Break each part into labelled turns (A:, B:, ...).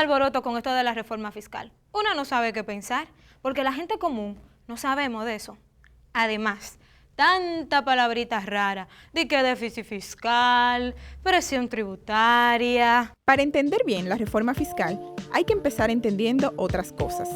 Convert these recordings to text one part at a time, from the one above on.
A: alboroto con esto de la reforma fiscal. Uno no sabe qué pensar, porque la gente común no sabemos de eso. Además, tanta palabrita rara, de que déficit fiscal, presión tributaria.
B: Para entender bien la reforma fiscal, hay que empezar entendiendo otras cosas.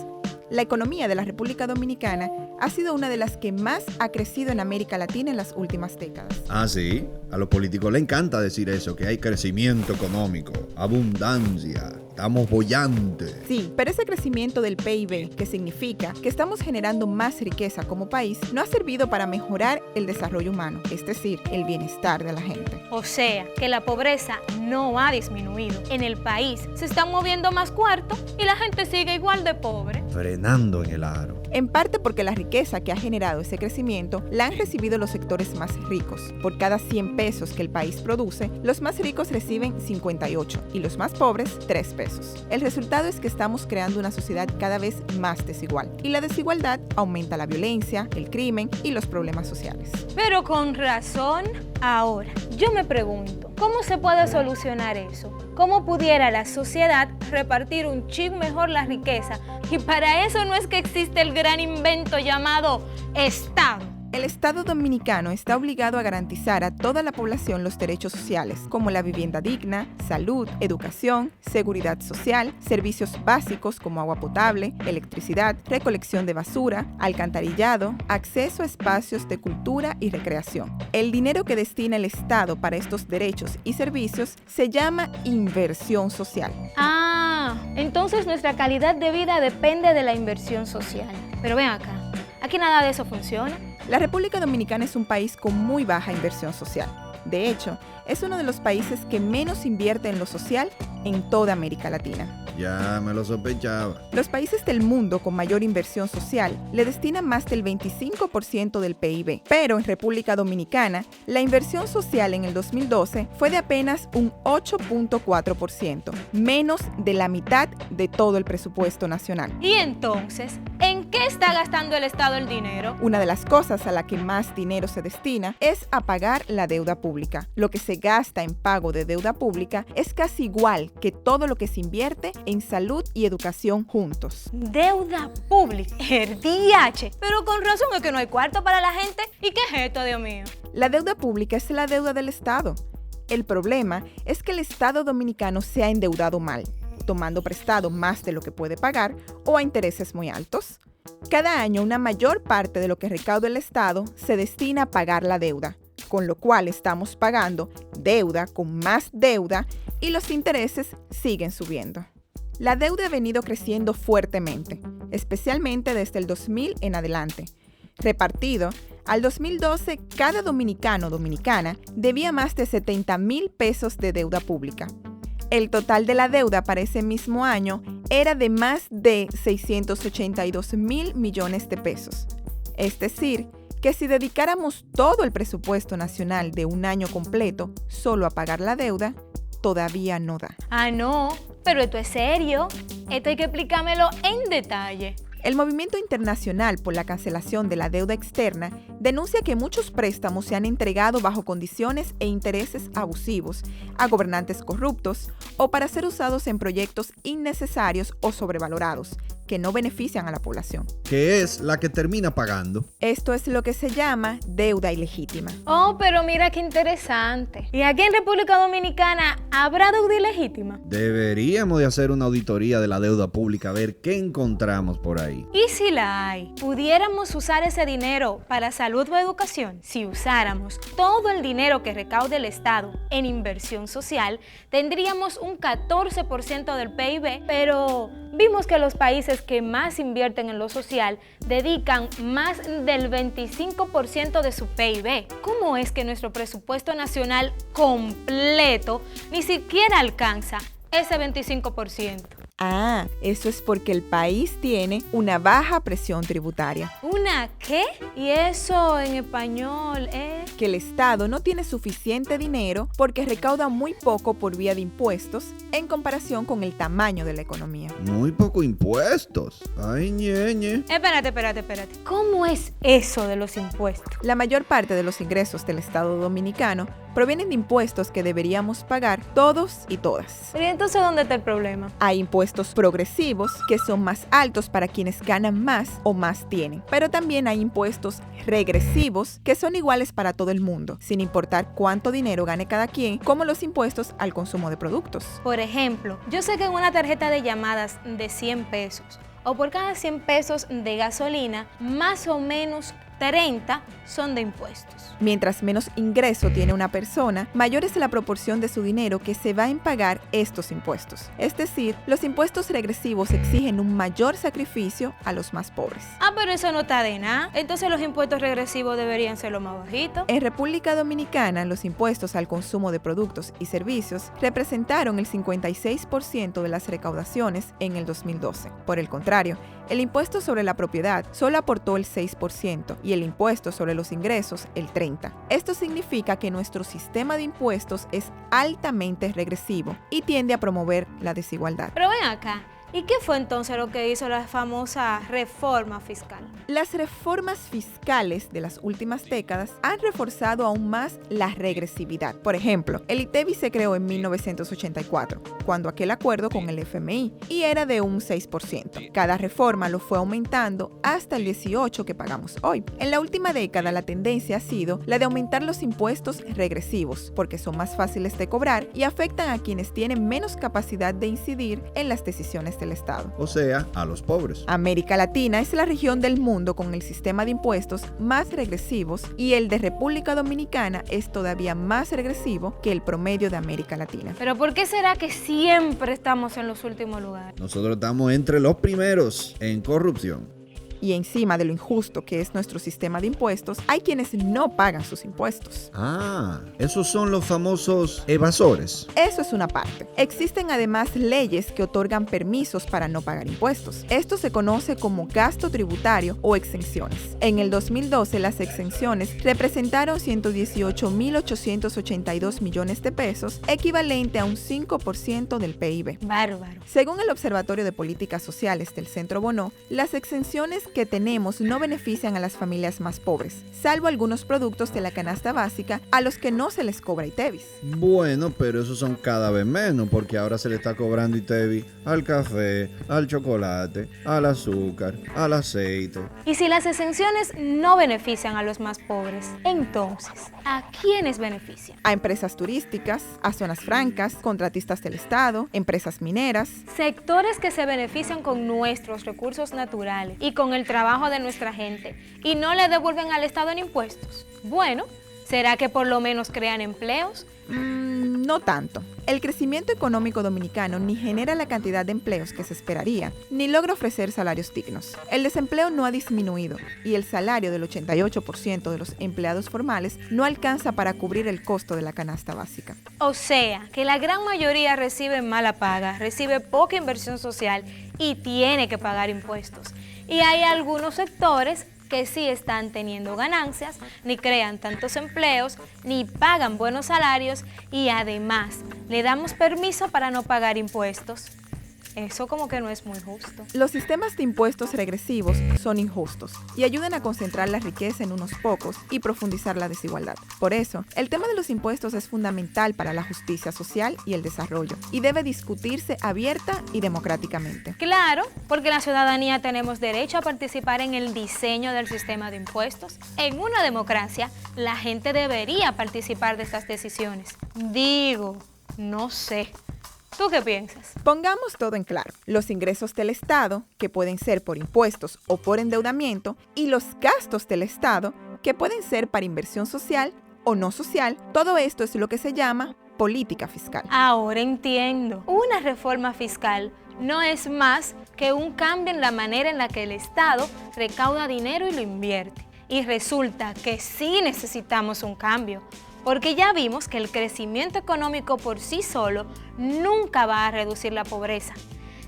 B: La economía de la República Dominicana ha sido una de las que más ha crecido en América Latina en las últimas décadas.
C: Ah, sí. A los políticos les encanta decir eso, que hay crecimiento económico, abundancia, estamos bollantes.
B: Sí, pero ese crecimiento del PIB, que significa que estamos generando más riqueza como país, no ha servido para mejorar el desarrollo humano, es decir, el bienestar de la gente.
A: O sea, que la pobreza no ha disminuido. En el país se están moviendo más cuartos y la gente sigue igual de pobre.
C: Frenando en el aro.
B: En parte porque la riqueza que ha generado ese crecimiento la han recibido los sectores más ricos. Por cada 100 pesos que el país produce, los más ricos reciben 58 y los más pobres 3 pesos. El resultado es que estamos creando una sociedad cada vez más desigual y la desigualdad aumenta la violencia, el crimen y los problemas sociales.
A: Pero con razón, ahora, yo me pregunto, ¿cómo se puede solucionar eso? ¿Cómo pudiera la sociedad repartir un chin mejor la riqueza? Y para eso no es que existe el gran invento llamado Estado.
B: El Estado dominicano está obligado a garantizar a toda la población los derechos sociales, como la vivienda digna, salud, educación, seguridad social, servicios básicos como agua potable, electricidad, recolección de basura, alcantarillado, acceso a espacios de cultura y recreación. El dinero que destina el Estado para estos derechos y servicios se llama inversión social.
A: Ah, entonces nuestra calidad de vida depende de la inversión social. Pero ven acá, aquí nada de eso funciona.
B: La República Dominicana es un país con muy baja inversión social. De hecho, es uno de los países que menos invierte en lo social en toda América Latina.
C: Ya me lo sospechaba.
B: Los países del mundo con mayor inversión social le destinan más del 25% del PIB, pero en República Dominicana, la inversión social en el 2012 fue de apenas un 8.4%, menos de la mitad de todo el presupuesto nacional.
A: Y entonces, ¿en qué está gastando el Estado el dinero?
B: Una de las cosas a la que más dinero se destina es a pagar la deuda pública. Lo que se gasta en pago de deuda pública es casi igual que todo lo que se invierte en salud y educación juntos.
A: Deuda pública, el DH. Pero con razón es que no hay cuarto para la gente. ¿Y qué es esto, Dios mío?
B: La deuda pública es la deuda del Estado. El problema es que el Estado dominicano se ha endeudado mal, tomando prestado más de lo que puede pagar o a intereses muy altos. Cada año una mayor parte de lo que recauda el Estado se destina a pagar la deuda, con lo cual estamos pagando deuda con más deuda y los intereses siguen subiendo. La deuda ha venido creciendo fuertemente, especialmente desde el 2000 en adelante. Repartido, al 2012 cada dominicano o dominicana debía más de 70,000 pesos de deuda pública. El total de la deuda para ese mismo año era de más de 682,000 millones de pesos. Es decir, que si dedicáramos todo el presupuesto nacional de un año completo solo a pagar la deuda, todavía no da.
A: Ah, no, pero esto es serio. Esto hay que explicármelo en detalle.
B: El Movimiento Internacional por la Cancelación de la Deuda Externa denuncia que muchos préstamos se han entregado bajo condiciones e intereses abusivos a gobernantes corruptos o para ser usados en proyectos innecesarios o sobrevalorados que no benefician a la población.
C: Que es la que termina pagando.
B: Esto es lo que se llama deuda ilegítima.
A: Oh, pero mira qué interesante. ¿Y aquí en República Dominicana habrá deuda ilegítima?
C: Deberíamos de hacer una auditoría de la deuda pública a ver qué encontramos por ahí.
A: ¿Y si la hay? ¿Pudiéramos usar ese dinero para salud o educación? Si usáramos todo el dinero que recaude el Estado en inversión social, tendríamos un 14% del PIB, pero vimos que los países que más invierten en lo social dedican más del 25% de su PIB. ¿Cómo es que nuestro presupuesto nacional completo ni siquiera alcanza ese 25%?
B: Ah, eso es porque el país tiene una baja presión tributaria.
A: ¿Una qué? Y eso en español es...
B: Que el Estado no tiene suficiente dinero porque recauda muy poco por vía de impuestos en comparación con el tamaño de la economía.
C: Muy poco impuestos. Ay, ñeñe.
A: Espérate. ¿Cómo es eso de los impuestos?
B: La mayor parte de los ingresos del Estado dominicano provienen de impuestos que deberíamos pagar todos y todas.
A: Pero ¿y entonces dónde está el problema?
B: Hay impuestos impuestos progresivos, que son más altos para quienes ganan más o más tienen. Pero también hay impuestos regresivos, que son iguales para todo el mundo, sin importar cuánto dinero gane cada quien, como los impuestos al consumo de productos.
A: Por ejemplo, yo sé que en una tarjeta de llamadas de 100 pesos o por cada 100 pesos de gasolina, más o menos 30 son de impuestos.
B: Mientras menos ingreso tiene una persona, mayor es la proporción de su dinero que se va en pagar estos impuestos. Es decir, los impuestos regresivos exigen un mayor sacrificio a los más pobres.
A: Pero eso no está de nada. Entonces los impuestos regresivos deberían ser los más bajitos.
B: En República Dominicana, los impuestos al consumo de productos y servicios representaron el 56% de las recaudaciones en el 2012. Por el contrario, el impuesto sobre la propiedad solo aportó el 6% y el impuesto sobre los ingresos el 30%. Esto significa que nuestro sistema de impuestos es altamente regresivo y tiende a promover la desigualdad.
A: Pero ven acá, ¿y qué fue entonces lo que hizo la famosa reforma fiscal?
B: Las reformas fiscales de las últimas décadas han reforzado aún más la regresividad. Por ejemplo, el ITEVI se creó en 1984, cuando aquel acuerdo con el FMI, y era de un 6%. Cada reforma lo fue aumentando hasta el 18% que pagamos hoy. En la última década, la tendencia ha sido la de aumentar los impuestos regresivos, porque son más fáciles de cobrar y afectan a quienes tienen menos capacidad de incidir en las decisiones del Estado.
C: O sea, a los pobres.
B: América Latina es la región del mundo con el sistema de impuestos más regresivos y el de República Dominicana es todavía más regresivo que el promedio de América Latina.
A: ¿Pero por qué será que siempre estamos en los últimos lugares?
C: Nosotros estamos entre los primeros en corrupción.
B: Y encima de lo injusto que es nuestro sistema de impuestos, hay quienes no pagan sus impuestos.
C: Esos son los famosos evasores.
B: Eso es una parte. Existen además leyes que otorgan permisos para no pagar impuestos. Esto se conoce como gasto tributario o exenciones. En el 2012, las exenciones representaron 118.882 millones de pesos, equivalente a un 5% del PIB.
A: Bárbaro.
B: Según el Observatorio de Políticas Sociales del Centro Bonó, las exenciones que tenemos no benefician a las familias más pobres, salvo algunos productos de la canasta básica a los que no se les cobra ITEVIS.
C: Bueno, pero esos son cada vez menos, porque ahora se le está cobrando ITEVIS al café, al chocolate, al azúcar, al aceite.
A: Y si las exenciones no benefician a los más pobres, entonces, ¿a quiénes benefician?
B: A empresas turísticas, a zonas francas, contratistas del Estado, empresas mineras.
A: Sectores que se benefician con nuestros recursos naturales y con el trabajo de nuestra gente y no le devuelven al Estado en impuestos. Bueno, ¿será que por lo menos crean empleos?
B: No tanto. El crecimiento económico dominicano ni genera la cantidad de empleos que se esperaría, ni logra ofrecer salarios dignos. El desempleo no ha disminuido y el salario del 88% de los empleados formales no alcanza para cubrir el costo de la canasta básica.
A: O sea, que la gran mayoría recibe mala paga, recibe poca inversión social y tiene que pagar impuestos. Y hay algunos sectores que sí están teniendo ganancias, ni crean tantos empleos, ni pagan buenos salarios y además le damos permiso para no pagar impuestos. Eso como que no es muy justo.
B: Los sistemas de impuestos regresivos son injustos y ayudan a concentrar la riqueza en unos pocos y profundizar la desigualdad. Por eso, el tema de los impuestos es fundamental para la justicia social y el desarrollo y debe discutirse abierta y democráticamente.
A: Claro, porque la ciudadanía tenemos derecho a participar en el diseño del sistema de impuestos. En una democracia, la gente debería participar de estas decisiones. Digo, no sé. ¿Tú qué piensas?
B: Pongamos todo en claro. Los ingresos del Estado, que pueden ser por impuestos o por endeudamiento, y los gastos del Estado, que pueden ser para inversión social o no social, todo esto es lo que se llama política fiscal.
A: Ahora entiendo. Una reforma fiscal no es más que un cambio en la manera en la que el Estado recauda dinero y lo invierte. Y resulta que sí necesitamos un cambio. Porque ya vimos que el crecimiento económico por sí solo nunca va a reducir la pobreza.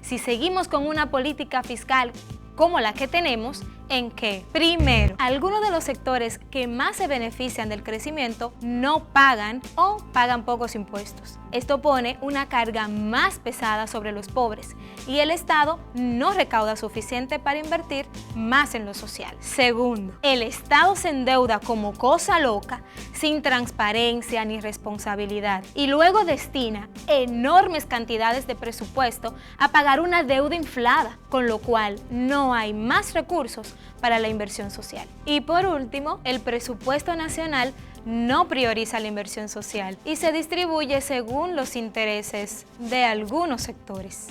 A: Si seguimos con una política fiscal como la que tenemos, ¿En qué? Primero, algunos de los sectores que más se benefician del crecimiento no pagan o pagan pocos impuestos. Esto pone una carga más pesada sobre los pobres y el Estado no recauda suficiente para invertir más en lo social. Segundo, el Estado se endeuda como cosa loca, sin transparencia ni responsabilidad, y luego destina enormes cantidades de presupuesto a pagar una deuda inflada, con lo cual no hay más recursos para la inversión social. Y por último, el presupuesto nacional no prioriza la inversión social y se distribuye según los intereses de algunos sectores,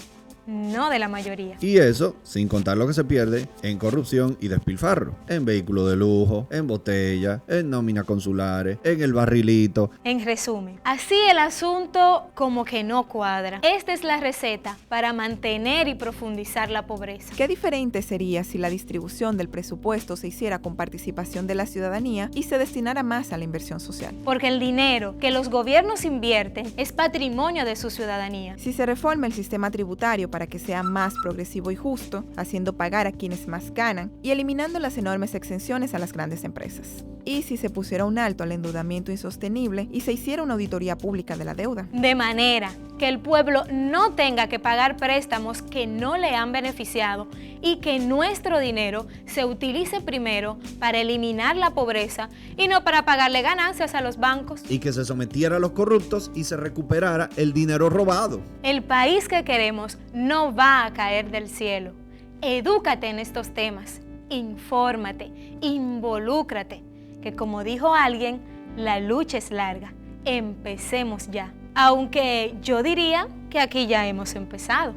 A: no de la mayoría.
C: Y eso sin contar lo que se pierde en corrupción y despilfarro, en vehículos de lujo, en botellas, en nóminas consulares, en el barrilito.
A: En resumen, así el asunto como que no cuadra. Esta es la receta para mantener y profundizar la pobreza.
B: ¿Qué diferente sería si la distribución del presupuesto se hiciera con participación de la ciudadanía y se destinara más a la inversión social?
A: Porque el dinero que los gobiernos invierten es patrimonio de su ciudadanía.
B: Si se reforma el sistema tributario para que sea más progresivo y justo, haciendo pagar a quienes más ganan y eliminando las enormes exenciones a las grandes empresas. Y si se pusiera un alto al endeudamiento insostenible y se hiciera una auditoría pública de la deuda.
A: De manera que el pueblo no tenga que pagar préstamos que no le han beneficiado y que nuestro dinero se utilice primero para eliminar la pobreza y no para pagarle ganancias a los bancos.
C: Y que se sometiera a los corruptos y se recuperara el dinero robado.
A: El país que queremos no va a caer del cielo. Edúcate en estos temas, infórmate, involúcrate, que como dijo alguien, la lucha es larga. Empecemos ya. Aunque yo diría que aquí ya hemos empezado.